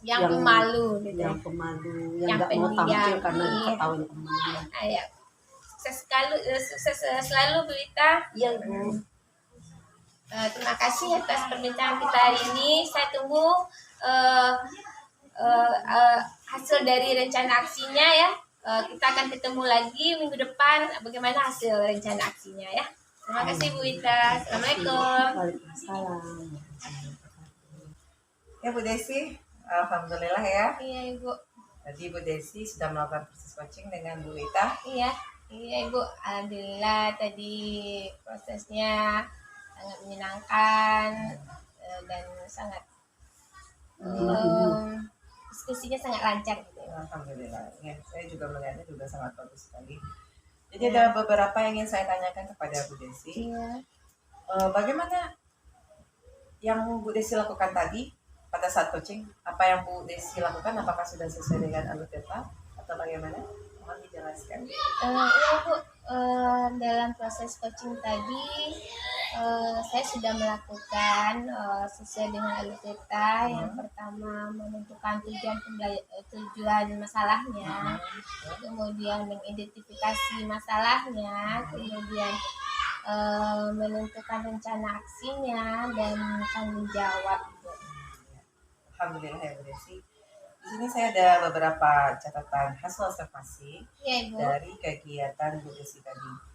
yang pemalu gitu. yang pemalu, yang Yang nggak mau pendiam. tampil karena Iya. diketahui temannya. Ayo. Sukses selalu Bu Ita. Iya Bu. Terima kasih atas perbincangan kita hari ini. Saya tunggu hasil dari rencana aksinya ya. Kita akan ketemu lagi minggu depan bagaimana hasil rencana aksinya ya. Terima kasih Bu Ita. Assalamualaikum. Waalaikumsalam. Ya Bu Desi, alhamdulillah ya. Iya Ibu. Tadi Bu Desi sudah melakukan proses coaching dengan Bu Wita. Iya Ibu. Alhamdulillah tadi prosesnya sangat menyenangkan, dan sangat diskusinya sangat lancar gitu. Alhamdulillah. Ya, saya juga melihatnya juga sangat bagus sekali. Jadi ada beberapa yang ingin saya tanyakan kepada Bu Desi. Iya. Bagaimana yang Bu Desi lakukan tadi pada saat coaching? Apa yang Bu Desi lakukan? Apakah sudah sesuai dengan alur data atau bagaimana? Mohon dijelaskan. Iya Bu, dalam proses coaching tadi saya sudah melakukan sesuai dengan alur data. Yang pertama menentukan tujuan masalahnya, kemudian mengidentifikasi masalahnya, kemudian menentukan rencana aksinya dan tanggung jawab. Alhamdulillah ya Bu Desi. Di sini saya ada beberapa catatan hasil observasi Iya Ibu. dari kegiatan Bu Desi tadi.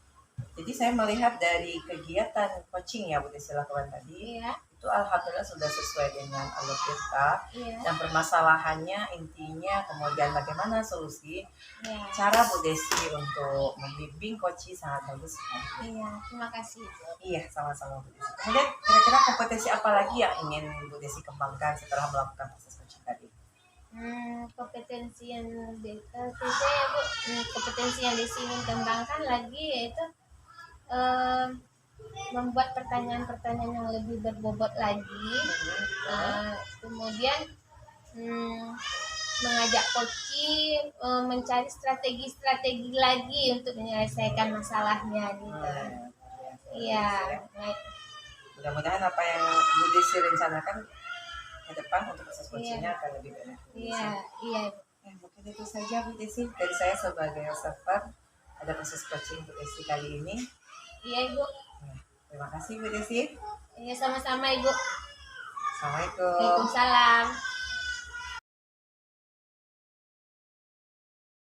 Jadi saya melihat dari kegiatan coaching yang Bu Desi lakukan tadi, Iya. itu alhamdulillah sudah sesuai dengan alur data. Iya. Dan permasalahannya intinya kemudian bagaimana solusi, Iya. cara Bu Desi untuk membimbing coaching sangat bagus sekali. Iya. Terima kasih Bu. Iya, sama-sama Bu Desi. Kemudian kira-kira kompetensi apa lagi yang ingin Bu Desi kembangkan setelah melakukan proses coaching tadi? Kompetensi yang saya Bu, kompetensi yang di sini kembangkan lagi yaitu membuat pertanyaan-pertanyaan yang lebih berbobot lagi, kemudian mengajak coaching mencari strategi-strategi lagi untuk menyelesaikan masalahnya gitu. Iya, baik. Mudah-mudahan apa yang Bu Desi rencanakan ke depan untuk proses coachingnya akan lebih banyak. Iya, iya. Mungkin itu saja Bu Desi dari saya sebagai observer ada proses coaching Bu Desi kali ini. Iya, Ibu. Terima kasih Bu Desi. Iya, sama-sama, Ibu. Assalamualaikum. Waalaikumsalam.